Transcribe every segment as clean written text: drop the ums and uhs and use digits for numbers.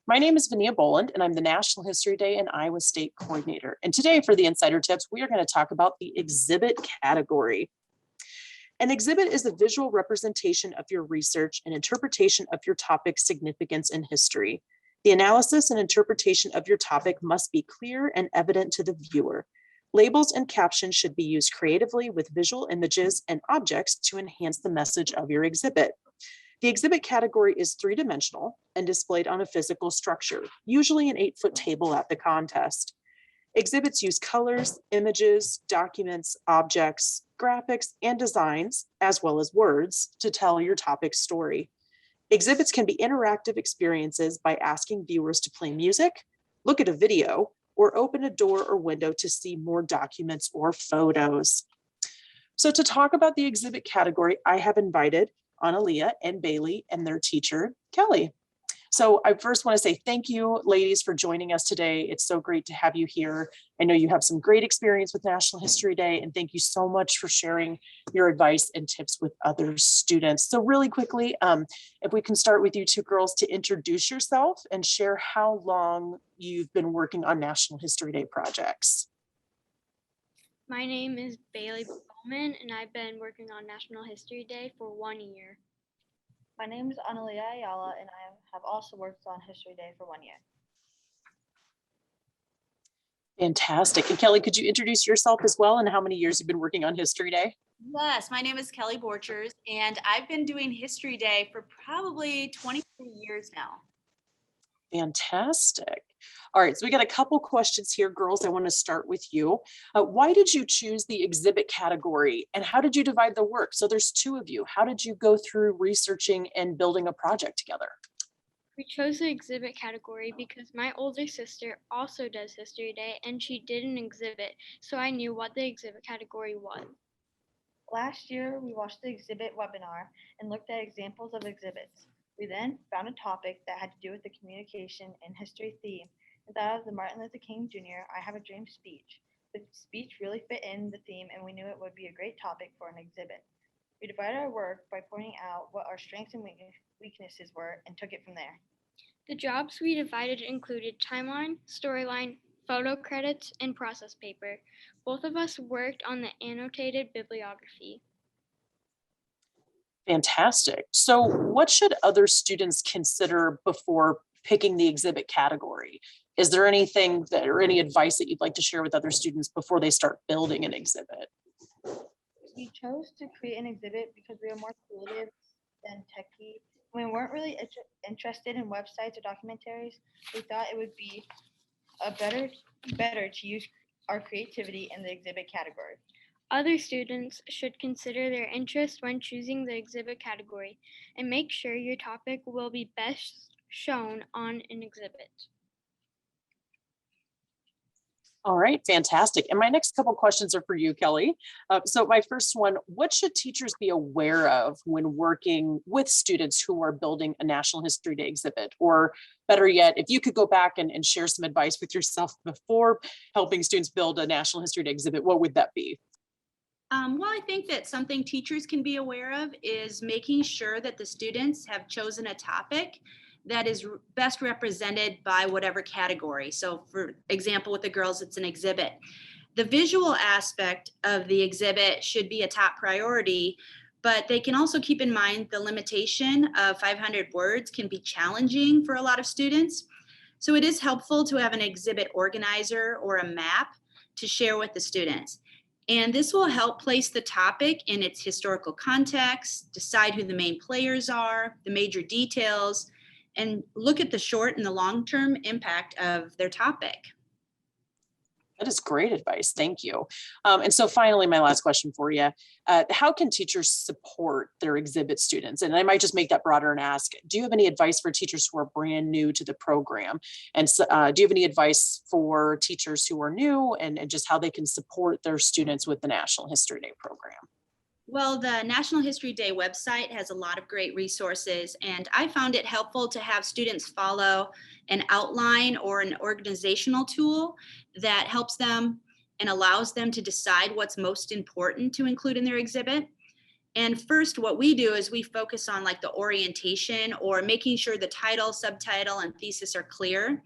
My name is Vania Boland, and I'm the National History Day and Iowa State Coordinator. And today for the Insider Tips, we are going to talk about the exhibit category. An exhibit is a visual representation of your research and interpretation of your topic's significance in history. The analysis and interpretation of your topic must be clear and evident to the viewer. Labels and captions should be used creatively with visual images and objects to enhance the message of your exhibit. The exhibit category is three-dimensional and displayed on a physical structure, usually an 8-foot table at the contest. Exhibits use colors, images, documents, objects, graphics, and designs, as well as words, to tell your topic's story. Exhibits can be interactive experiences by asking viewers to play music, look at a video, or open a door or window to see more documents or photos. So to talk about the exhibit category, I have invited Analia and Bailey and their teacher, Kelly. So I first want to say thank you, ladies, for joining us today. It's so great to have you here. I know you have some great experience with National History Day, and thank you so much for sharing your advice and tips with other students. So really quickly, if we can start with you two girls to introduce yourself and share how long you've been working on National History Day projects. My name is Bailey Bowman, and I've been working on National History Day for 1 year. My name is Analia Ayala, and I have also worked on History Day for 1 year. Fantastic. And Kelly, could you introduce yourself as well and how many years you've been working on History Day? Yes, my name is Kelly Borchers, and I've been doing History Day for probably 23 years now. Fantastic. All right, so we got a couple questions here, girls. I want to start with you. Why did you choose the exhibit category and how did you divide the work? So there's two of you. How did you go through researching and building a project together? We chose the exhibit category because my older sister also does History Day and she did an exhibit, so I knew what the exhibit category was. Last year, we watched the exhibit webinar and looked at examples of exhibits. We then found a topic that had to do with the communication and history theme and thought of the Martin Luther King Jr. I Have a Dream speech. The speech really fit in the theme and we knew it would be a great topic for an exhibit. We divided our work by pointing out what our strengths and weaknesses were and took it from there. The jobs we divided included timeline, storyline, photo credits, and process paper. Both of us worked on the annotated bibliography. Fantastic. So what should other students consider before picking the exhibit category? Is there anything that or any advice that you'd like to share with other students before they start building an exhibit? We chose to create an exhibit because we are more creative than techie. We weren't really interested in websites or documentaries. We thought it would be better to use our creativity in the exhibit category. Other students should consider their interests when choosing the exhibit category and make sure your topic will be best shown on an exhibit. All right, fantastic. And my next couple questions are for you, Kelly. So my first one, what should teachers be aware of when working with students who are building a National History Day exhibit? Or better yet, if you could go back and share some advice with yourself before helping students build a National History Day exhibit, what would that be? Well, I think that something teachers can be aware of is making sure that the students have chosen a topic that is best represented by whatever category. So for example, with the girls, it's an exhibit. The visual aspect of the exhibit should be a top priority, but they can also keep in mind the limitation of 500 words can be challenging for a lot of students. So it is helpful to have an exhibit organizer or a map to share with the students. And this will help place the topic in its historical context, decide who the main players are, the major details, and look at the short and the long-term impact of their topic. That is great advice. Thank you. And so finally, my last question for you, how can teachers support their exhibit students? And I might just make that broader and ask, do you have any advice for teachers who are brand new to the program? And so, do you have any advice for teachers who are new and just how they can support their students with the National History Day program? Well, the National History Day website has a lot of great resources, and I found it helpful to have students follow an outline or an organizational tool that helps them and allows them to decide what's most important to include in their exhibit. And first, what we do is we focus on like the orientation or making sure the title, subtitle, and thesis are clear.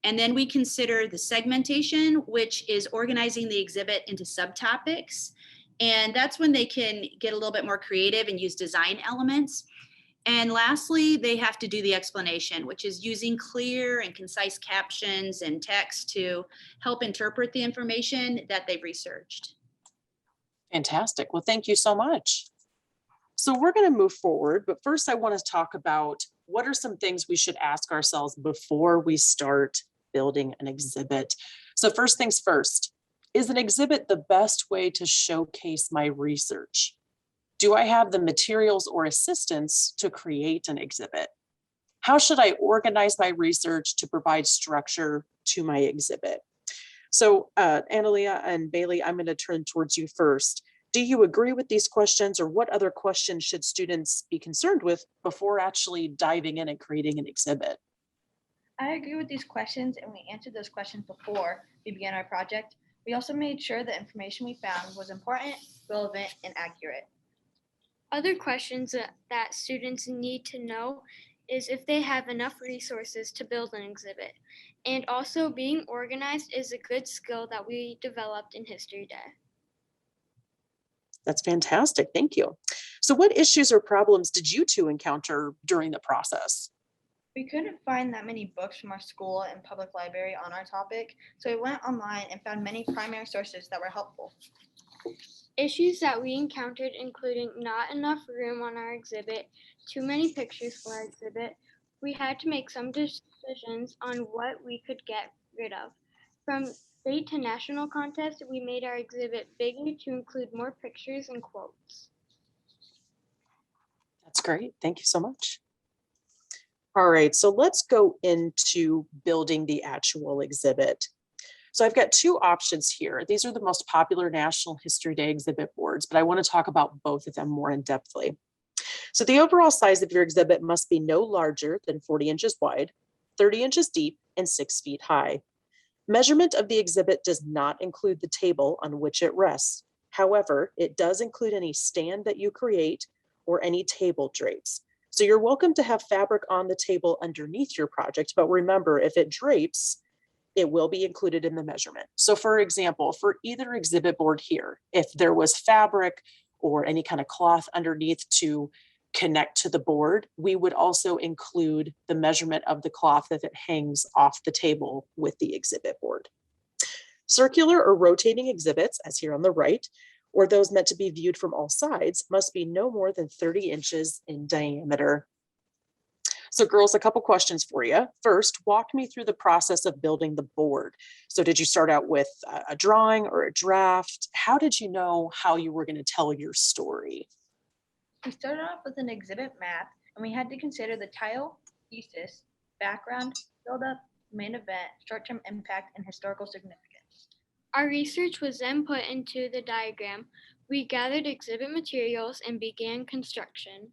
And then we consider the segmentation, which is organizing the exhibit into subtopics. And that's when they can get a little bit more creative and use design elements. And lastly, they have to do the explanation, which is using clear and concise captions and text to help interpret the information that they've researched. Fantastic. Well, thank you so much. So we're going to move forward, but first I want to talk about what are some things we should ask ourselves before we start building an exhibit. So first things first, is an exhibit the best way to showcase my research? Do I have the materials or assistance to create an exhibit? How should I organize my research to provide structure to my exhibit? So Analia and Bailey, I'm going to turn towards you first. Do you agree with these questions, or what other questions should students be concerned with before actually diving in and creating an exhibit? I agree with these questions, and we answered those questions before we began our project. We also made sure the information we found was important, relevant, and accurate. Other questions that students need to know is if they have enough resources to build an exhibit. And also, being organized is a good skill that we developed in History Day. That's fantastic. Thank you. So what issues or problems did you two encounter during the process? We couldn't find that many books from our school and public library on our topic, so we went online and found many primary sources that were helpful. Issues that we encountered including not enough room on our exhibit, too many pictures for our exhibit. We had to make some decisions on what we could get rid of. From state to national contest, we made our exhibit bigger to include more pictures and quotes. That's great. Thank you so much. All right, so let's go into building the actual exhibit. So I've got two options here. These are the most popular National History Day exhibit boards, but I want to talk about both of them more in depthly. So the overall size of your exhibit must be no larger than 40 inches wide, 30 inches deep, and 6 feet high. Measurement of the exhibit does not include the table on which it rests. However, it does include any stand that you create or any table drapes. So you're welcome to have fabric on the table underneath your project, but remember, if it drapes, it will be included in the measurement. So for example, for either exhibit board here, if there was fabric or any kind of cloth underneath to connect to the board, we would also include the measurement of the cloth if it hangs off the table with the exhibit board. Circular or rotating exhibits, as here on the right, or those meant to be viewed from all sides, must be no more than 30 inches in diameter. So girls, a couple questions for you. First, walk me through the process of building the board. So did you start out with a drawing or a draft? How did you know how you were going to tell your story? We started off with an exhibit map, and we had to consider the title, thesis, background, build-up, main event, short-term impact, and historical significance. Our research was then put into the diagram. We gathered exhibit materials and began construction.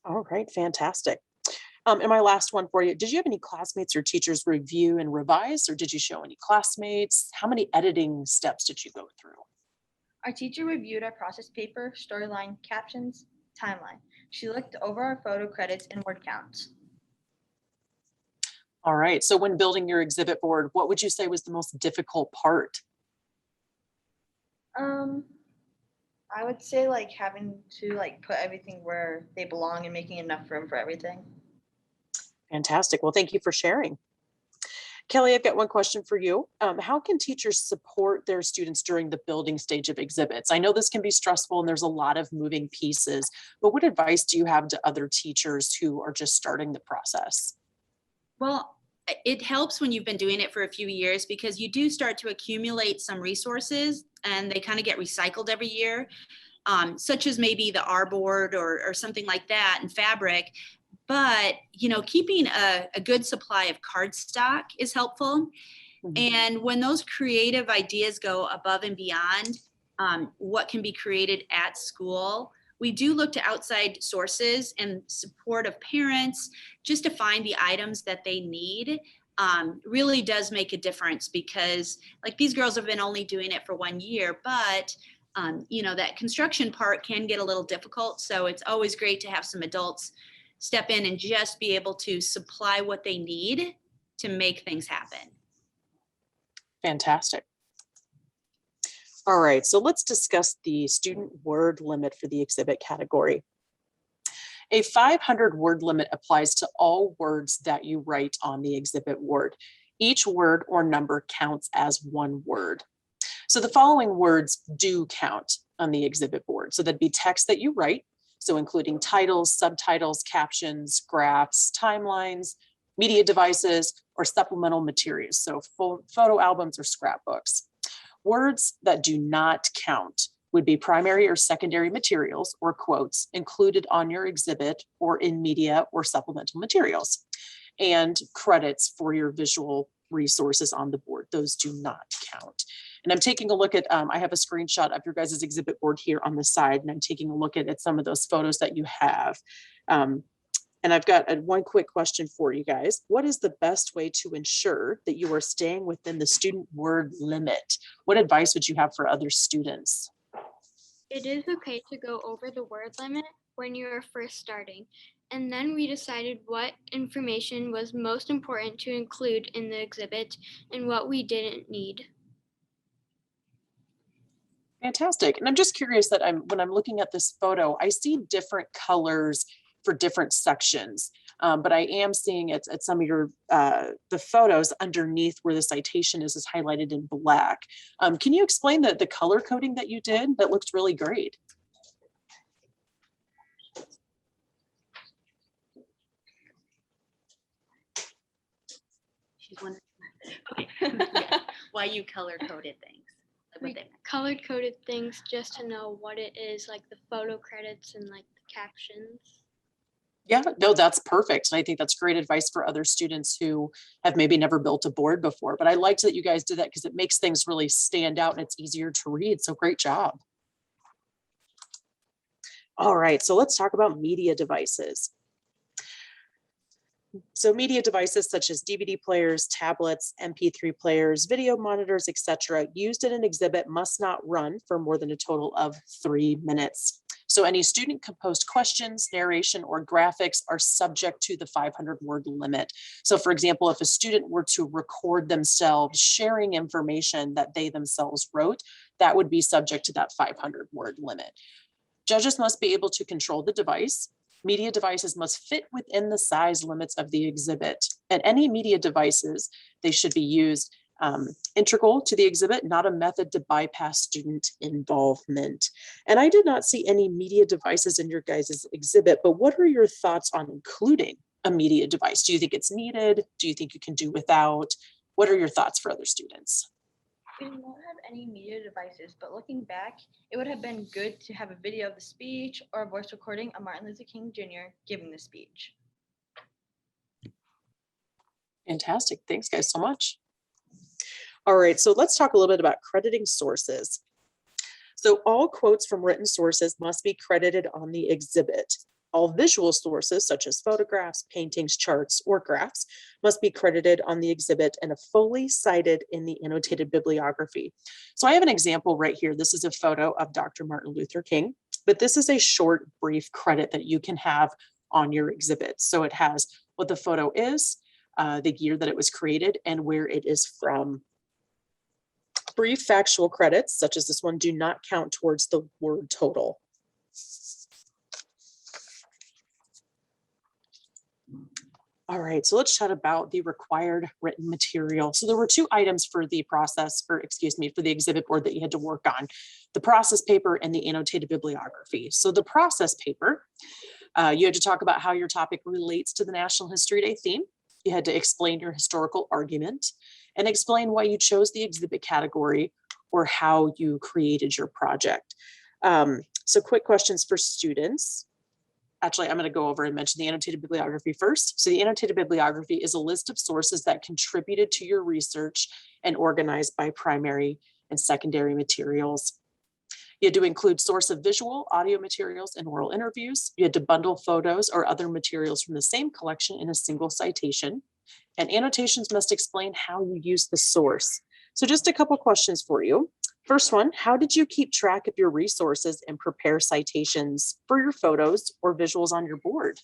All right, fantastic. And my last one for you, did you have any classmates or teachers review and revise, or did you show any classmates? How many editing steps did you go through? Our teacher reviewed our process paper, storyline, captions, timeline. She looked over our photo credits and word counts. All right, so when building your exhibit board, what would you say was the most difficult part? I would say like having to like put everything where they belong and making enough room for everything. Fantastic. Well, thank you for sharing. Kelly, I've got one question for you. How can teachers support their students during the building stage of exhibits? I know this can be stressful and there's a lot of moving pieces, but what advice do you have to other teachers who are just starting the process? Well, it helps when you've been doing it for a few years because you do start to accumulate some resources and they kind of get recycled every year, such as maybe the R board or something like that and fabric. But, you know, keeping a good supply of cardstock is helpful. Mm-hmm. And when those creative ideas go above and beyond what can be created at school, we do look to outside sources and support of parents just to find the items that they need. really does make a difference, because like these girls have been only doing it for 1 year, but you know, that construction part can get a little difficult. So it's always great to have some adults step in and just be able to supply what they need to make things happen. Fantastic. All right, so let's discuss the student word limit for the exhibit category. A 500 word limit applies to all words that you write on the exhibit board. Each word or number counts as one word. So the following words do count on the exhibit board. So that'd be text that you write, so including titles, subtitles, captions, graphs, timelines, media devices, or supplemental materials, so photo albums or scrapbooks. Words that do not count would be primary or secondary materials or quotes included on your exhibit or in media or supplemental materials, and credits for your visual resources on the board. Those do not count. And I'm taking a look at, I have a screenshot of your guys' exhibit board here on the side, and I'm taking a look at some of those photos that you have. And I've got one quick question for you guys. What is the best way to ensure that you are staying within the student word limit? What advice would you have for other students? It is okay to go over the word limit when you are first starting. And then we decided what information was most important to include in the exhibit and what we didn't need. Fantastic. And I'm just curious that when I'm looking at this photo, I see different colors for different sections. But I am seeing it at some of your the photos underneath where the citation is highlighted in black. Can you explain the color coding that you did? That looked really great. She's wondering why you color coded things. Like what We they meant. color coded things just to know what it is, like the photo credits and like the captions. Yeah, no, that's perfect. And I think that's great advice for other students who have maybe never built a board before. But I liked that you guys did that because it makes things really stand out and it's easier to read. So great job. All right, so let's talk about media devices. So media devices such as DVD players, tablets, MP3 players, video monitors, etc., used in an exhibit must not run for more than a total of 3 minutes. So any student composed questions, narration, or graphics are subject to the 500 word limit. So for example, if a student were to record themselves sharing information that they themselves wrote, that would be subject to that 500 word limit. Judges must be able to control the device. Media devices must fit within the size limits of the exhibit. And any media devices, they should be used integral to the exhibit, not a method to bypass student involvement. And I did not see any media devices in your guys' exhibit, but what are your thoughts on including a media device? Do you think it's needed? Do you think you can do without? What are your thoughts for other students? We did not have any media devices, but looking back, it would have been good to have a video of the speech or a voice recording of Martin Luther King Jr. giving the speech. Fantastic. Thanks, guys, so much. All right, so let's talk a little bit about crediting sources. So all quotes from written sources must be credited on the exhibit. All visual sources, such as photographs, paintings, charts, or graphs, must be credited on the exhibit and are fully cited in the annotated bibliography. So I have an example right here. This is a photo of Dr. Martin Luther King, but this is a short, brief credit that you can have on your exhibit. So it has what the photo is, the year that it was created, and where it is from. Brief factual credits, such as this one, do not count towards the word total. All right, so let's chat about the required written material. So there were 2 items for the process, or excuse me, for the exhibit board that you had to work on: the process paper and the annotated bibliography. So the process paper, you had to talk about how your topic relates to the National History Day theme. You had to explain your historical argument and explain why you chose the exhibit category or how you created your project. So quick questions for students. Actually, I'm going to go over and mention the annotated bibliography first. So the annotated bibliography is a list of sources that contributed to your research and organized by primary and secondary materials. You had to include source of visual, audio materials, and oral interviews. You had to bundle photos or other materials from the same collection in a single citation. And annotations must explain how you use the source. So just a couple questions for you. First one, how did you keep track of your resources and prepare citations for your photos or visuals on your board?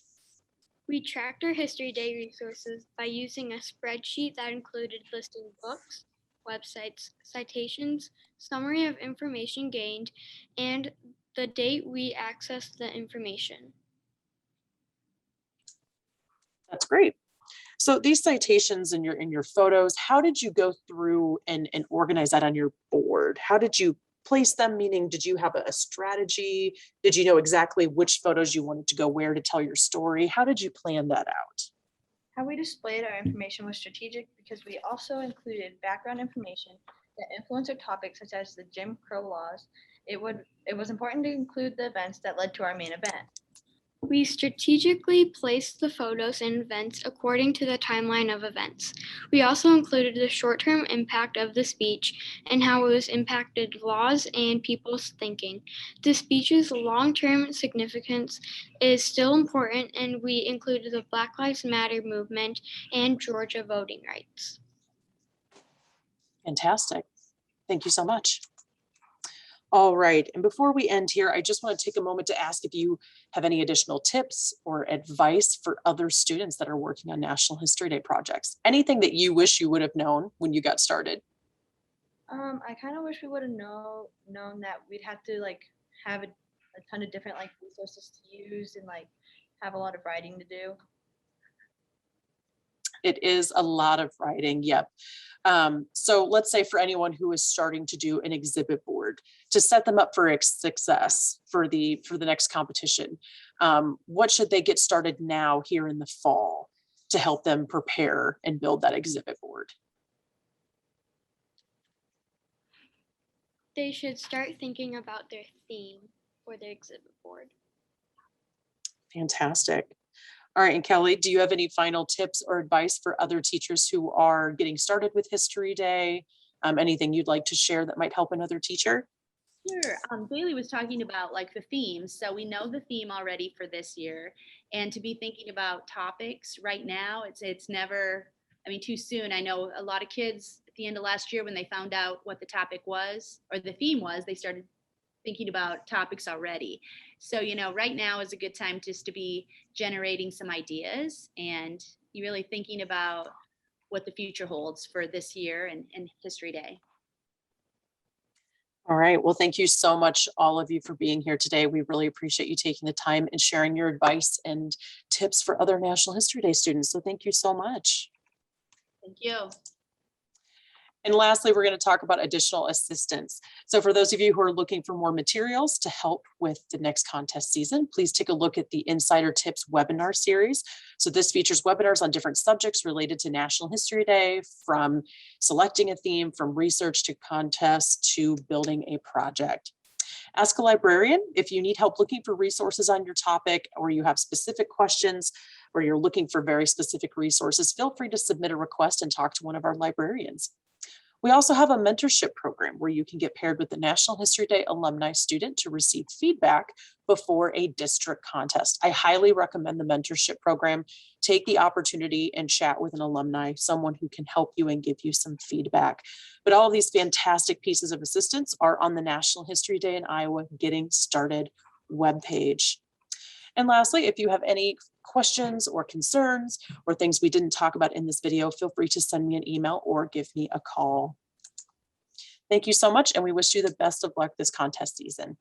We tracked our History Day resources by using a spreadsheet that included listing books, websites, citations, summary of information gained, and the date we accessed the information. That's great. So these citations in your photos, how did you go through and organize that on your board? How did you place them? Meaning, did you have a strategy? Did you know exactly which photos you wanted to go where to tell your story? How did you plan that out? How we displayed our information was strategic because we also included background information that influenced our topics, such as the Jim Crow laws. It was important to include the events that led to our main event. We strategically placed the photos and events according to the timeline of events. We also included the short-term impact of the speech and how it was impacted laws and people's thinking. The speech's long-term significance is still important, and we included the Black Lives Matter movement and Georgia voting rights. Fantastic. Thank you so much. All right, and before we end here, I just want to take a moment to ask if you have any additional tips or advice for other students that are working on National History Day projects. Anything that you wish you would have known when you got started? I kind of wish we would have known that we'd have to have a ton of different resources to use and have a lot of writing to do. It is a lot of writing, yep. So let's say for anyone who is starting to do an exhibit board, to set them up for success for the next competition, what should they get started now here in the fall to help them prepare and build that exhibit board? They should start thinking about their theme for their exhibit board. Fantastic. All right, and Kelly, do you have any final tips or advice for other teachers who are getting started with History Day? Anything you'd like to share that might help another teacher? Sure. Bailey was talking about the themes. So we know the theme already for this year, and to be thinking about topics right now, it's never, too soon. I know a lot of kids at the end of last year, when they found out what the topic was or the theme was, they started thinking about topics already. So, right now is a good time just to be generating some ideas and you really thinking about what the future holds for this year and History Day. All right, well, thank you so much, all of you, for being here today. We really appreciate you taking the time and sharing your advice and tips for other National History Day students. So thank you so much. Thank you. And lastly, we're going to talk about additional assistance. So for those of you who are looking for more materials to help with the next contest season, please take a look at the Insider Tips webinar series. So this features webinars on different subjects related to National History Day, from selecting a theme, from research to contests to building a project. Ask a librarian if you need help looking for resources on your topic, or you have specific questions, or you're looking for very specific resources. Feel free to submit a request and talk to one of our librarians. We also have a mentorship program where you can get paired with the National History Day alumni student to receive feedback before a district contest. I highly recommend the mentorship program. Take the opportunity and chat with an alumni, someone who can help you and give you some feedback. But all of these fantastic pieces of assistance are on the National History Day in Iowa Getting Started webpage. And lastly, if you have any questions or concerns or things we didn't talk about in this video, feel free to send me an email or give me a call. Thank you so much, and we wish you the best of luck this contest season.